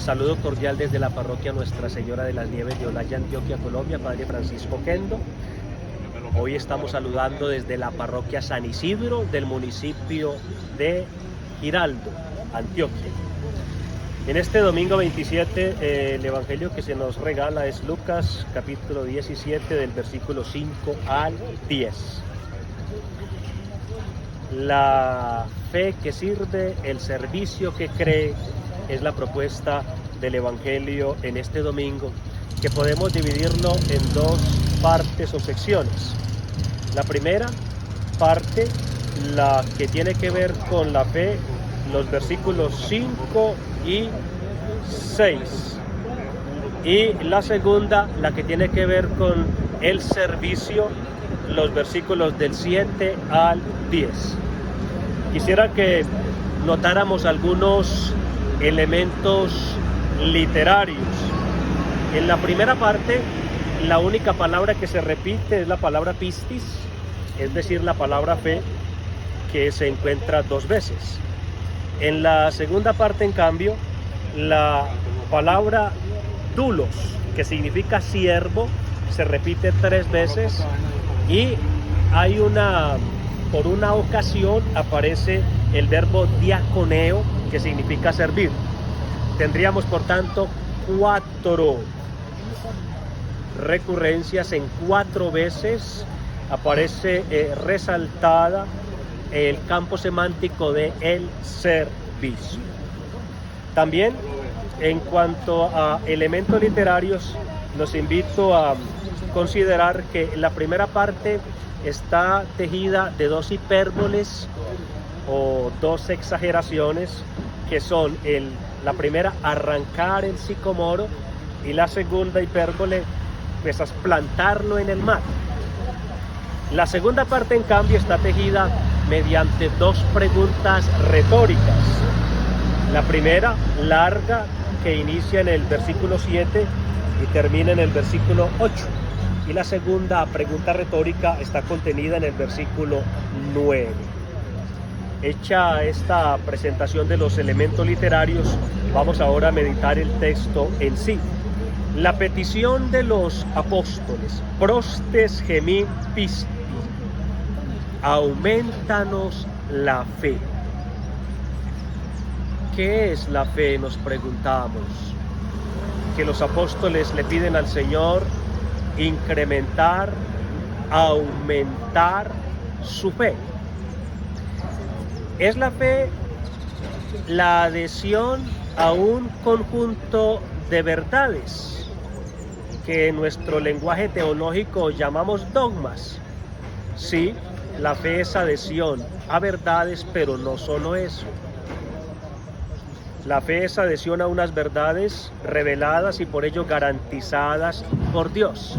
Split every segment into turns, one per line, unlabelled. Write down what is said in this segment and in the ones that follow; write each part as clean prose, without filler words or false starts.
Saludo cordial desde la parroquia Nuestra Señora de las Nieves de Olaya, Antioquia, Colombia, Padre Francisco Kendo. Hoy estamos saludando desde la parroquia San Isidro del municipio de Giraldo, Antioquia. En este domingo 27, el evangelio que se nos regala es Lucas capítulo 17 del versículo 5 al 10. La fe que sirve, el servicio que cree, es la propuesta del evangelio en este domingo, que podemos dividirlo en dos partes o secciones. La primera parte, la que tiene que ver con la fe, los versículos 5 y 6. Y la segunda, la que tiene que ver con el servicio, los versículos del 7 al 10. Quisiera que notáramos algunos elementos literarios. En la primera parte, la única palabra que se repite es la palabra pistis, es decir, la palabra fe, que se encuentra dos veces. En la segunda parte, en cambio, la palabra doulos, que significa siervo, se repite tres veces, y por una ocasión aparece el verbo diaconeo, que significa servir. Tendríamos, por tanto, 4 recurrencias, en 4 veces aparece resaltada el campo semántico de el servicio. También, en cuanto a elementos literarios, los invito a considerar que la primera parte está tejida de dos hipérboles o dos exageraciones, que son la primera, arrancar el sicomoro, y la segunda hipérbole, pues, es plantarlo en el mar. La segunda parte, en cambio, está tejida mediante dos preguntas retóricas. La primera, larga, que inicia en el versículo 7 y termina en el versículo 8. Y la segunda pregunta retórica está contenida en el versículo 9. Hecha esta presentación de los elementos literarios, vamos ahora a meditar el texto en sí. La petición de los apóstoles, prostes gemim pisti, aumentanos la fe. ¿Qué es la fe?, nos preguntamos. Que los apóstoles le piden al Señor incrementar, aumentar su fe. ¿Es la fe la adhesión a un conjunto de verdades que en nuestro lenguaje teológico llamamos dogmas? Sí, la fe es adhesión a verdades, pero no solo eso. La fe es adhesión a unas verdades reveladas y por ello garantizadas por Dios.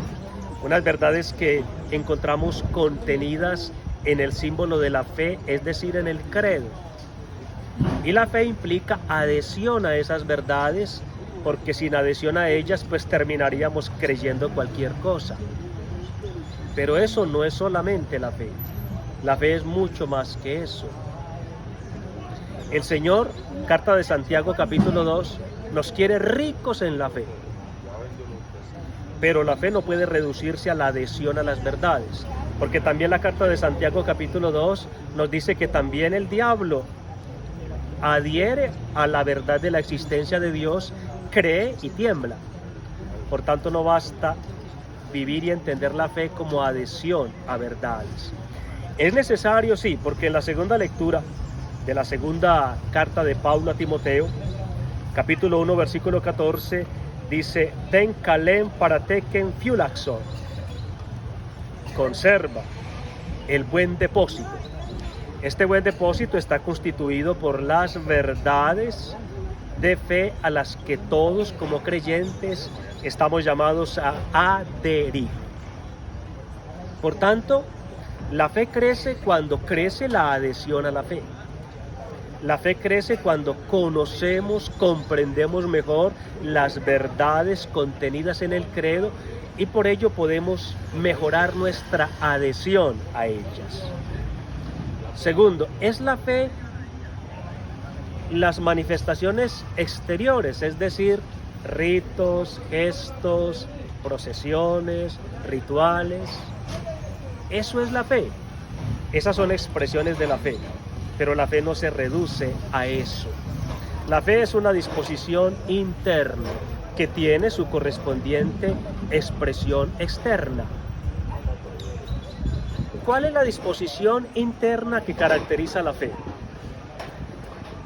Unas verdades que encontramos contenidas en el símbolo de la fe, es decir, en el credo. Y la fe implica adhesión a esas verdades, porque sin adhesión a ellas, pues terminaríamos creyendo cualquier cosa. Pero eso no es solamente la fe. La fe es mucho más que eso. El Señor, carta de Santiago capítulo 2, nos quiere ricos en la fe. Pero la fe no puede reducirse a la adhesión a las verdades, porque también la carta de Santiago capítulo 2 nos dice que también el diablo adhiere a la verdad de la existencia de Dios, cree y tiembla. Por tanto, no basta vivir y entender la fe como adhesión a verdades. Es necesario, sí, porque en la segunda lectura de la segunda carta de Pablo a Timoteo, capítulo 1, versículo 14, dice: ten calem parateken fiulaxon, conserva el buen depósito. Este buen depósito está constituido por las verdades de fe a las que todos como creyentes estamos llamados a adherir. Por tanto, la fe crece cuando crece la adhesión a la fe. La fe crece cuando conocemos, comprendemos mejor las verdades contenidas en el credo, y por ello podemos mejorar nuestra adhesión a ellas. Segundo, es la fe las manifestaciones exteriores, es decir, ritos, gestos, procesiones, rituales. Eso es la fe. Esas son expresiones de la fe, pero la fe no se reduce a eso. La fe es una disposición interna que tiene su correspondiente expresión externa. ¿Cuál es la disposición interna que caracteriza la fe?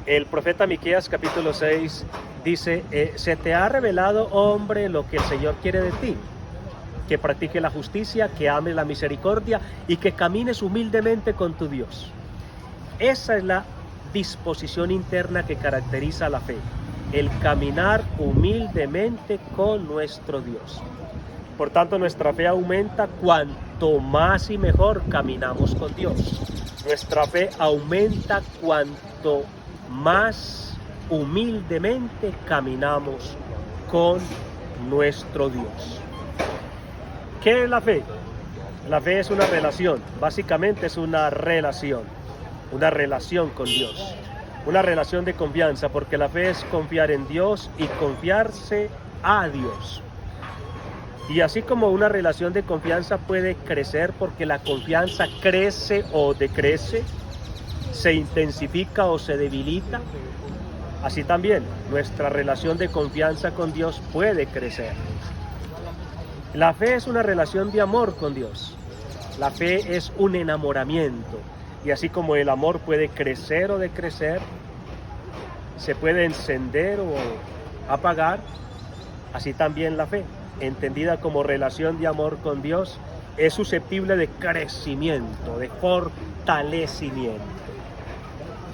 El profeta Miqueas capítulo 6 dice, se te ha revelado, hombre, lo que el Señor quiere de ti, que practique la justicia, que ame la misericordia y que camines humildemente con tu Dios. Esa es la disposición interna que caracteriza la fe, el caminar humildemente con nuestro Dios. Por tanto, nuestra fe aumenta cuanto más y mejor caminamos con Dios. Nuestra fe aumenta cuanto más humildemente caminamos con nuestro Dios. ¿Qué es la fe? La fe es una relación, básicamente es una relación con Dios, una relación de confianza, porque la fe es confiar en Dios y confiarse a Dios. Y así como una relación de confianza puede crecer porque la confianza crece o decrece, se intensifica o se debilita, así también nuestra relación de confianza con Dios puede crecer. La fe es una relación de amor con Dios. La fe es un enamoramiento. Y así como el amor puede crecer o decrecer, se puede encender o apagar, así también la fe, entendida como relación de amor con Dios, es susceptible de crecimiento, de fortalecimiento.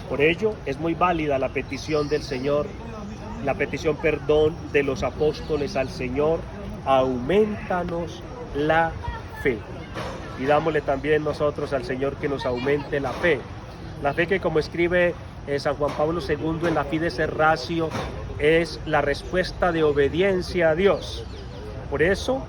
Por ello es muy válida la petición del Señor, la petición, de los apóstoles al Señor: aumentanos la fe. Y dámosle también nosotros al Señor que nos aumente la fe que, como escribe San Juan Pablo II en la Fides Ratio, es la respuesta de obediencia a Dios. Por eso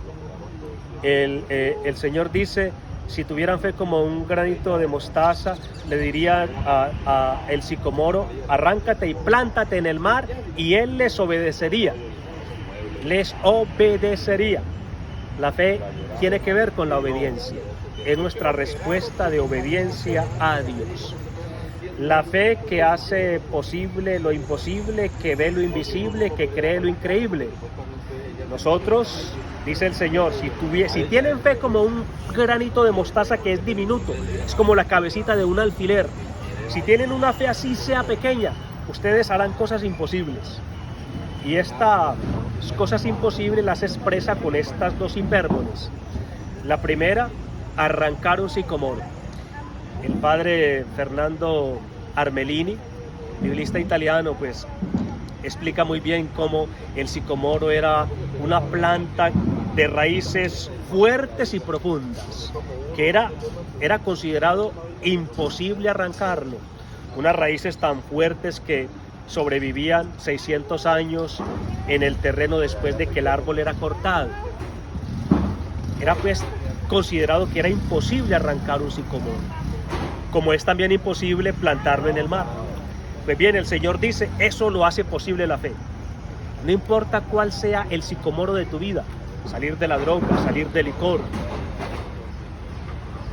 el Señor dice, si tuvieran fe como un granito de mostaza, le diría a el sicomoro: arráncate y plántate en el mar, y Él les obedecería. La fe tiene que ver con la obediencia, es nuestra respuesta de obediencia a Dios. La fe que hace posible lo imposible, que ve lo invisible, que cree lo increíble. Nosotros, dice el Señor, si tienen fe como un granito de mostaza, que es diminuto, es como la cabecita de un alfiler, si tienen una fe así sea pequeña, ustedes harán cosas imposibles. Y estas cosas imposibles las expresa con estas dos hipérboles. La primera, arrancar un sicomoro. El padre Fernando Armelini, biblista italiano, pues explica muy bien cómo el sicomoro era una planta de raíces fuertes y profundas, que era considerado imposible arrancarlo. Unas raíces tan fuertes que sobrevivían 600 años en el terreno después de que el árbol era cortado. Era pues considerado que era imposible arrancar un sicomoro, como es también imposible plantarlo en el mar. Pues bien, el Señor dice, eso lo hace posible la fe. No importa cuál sea el sicomoro de tu vida, salir de la droga, salir del licor,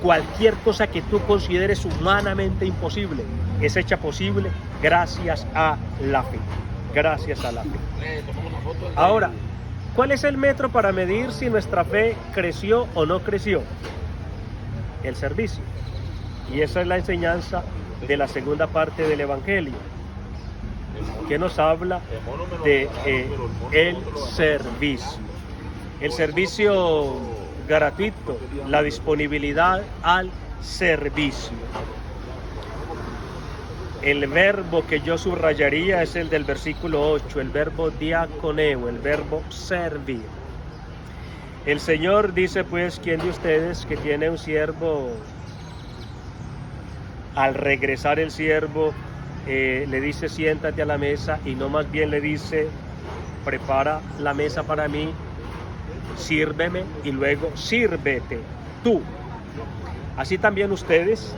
cualquier cosa que tú consideres humanamente imposible, es hecha posible gracias a la fe. Gracias a la fe. Ahora, ¿cuál es el metro para medir si nuestra fe creció o no creció? El servicio. Y esa es la enseñanza de la segunda parte del Evangelio, que nos habla de el servicio. El servicio gratuito, la disponibilidad al servicio. El verbo que yo subrayaría es el del versículo 8, el verbo diaconeo, el verbo servir. El Señor dice, pues, ¿quién de ustedes que tiene un siervo, al regresar el siervo, le dice siéntate a la mesa, y no más bien le dice prepara la mesa para mí, sírveme y luego sírvete tú? Así también ustedes,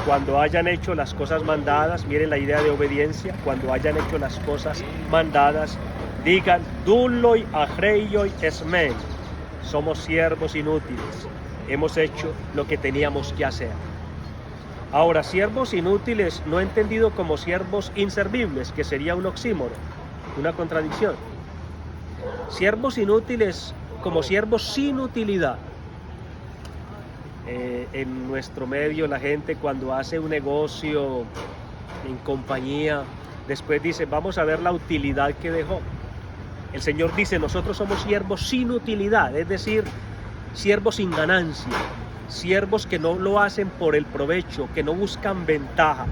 Cuando hayan hecho las cosas mandadas, miren la idea de obediencia, cuando hayan hecho las cosas mandadas, digan, Duloi Ahreioi Esmen, somos siervos inútiles, hemos hecho lo que teníamos que hacer. Ahora, siervos inútiles no entendido como siervos inservibles, que sería un oxímoro, una contradicción. Siervos inútiles como siervos sin utilidad. En nuestro medio la gente cuando hace un negocio en compañía, después dice, vamos a ver la utilidad que dejó. El Señor dice, nosotros somos siervos sin utilidad, es decir, siervos sin ganancia, siervos que no lo hacen por el provecho, que no buscan ventaja,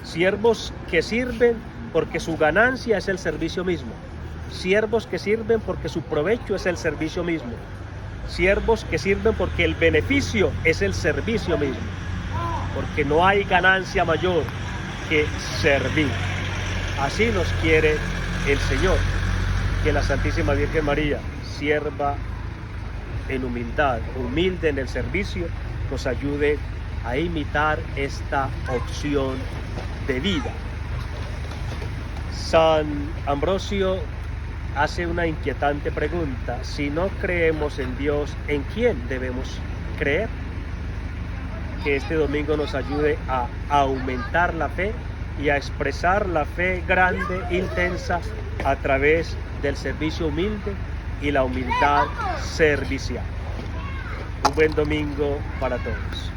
siervos que sirven porque su ganancia es el servicio mismo, siervos que sirven porque su provecho es el servicio mismo, siervos que sirven porque el beneficio es el servicio mismo, porque no hay ganancia mayor que servir. Así nos quiere el Señor, que la Santísima Virgen María, sierva en humildad, humilde en el servicio, nos ayude a imitar esta opción de vida. San Ambrosio hace una inquietante pregunta: si no creemos en Dios, ¿en quién debemos creer? Que este domingo nos ayude a aumentar la fe y a expresar la fe grande, intensa, a través del servicio humilde y la humildad servicial. Un buen domingo para todos.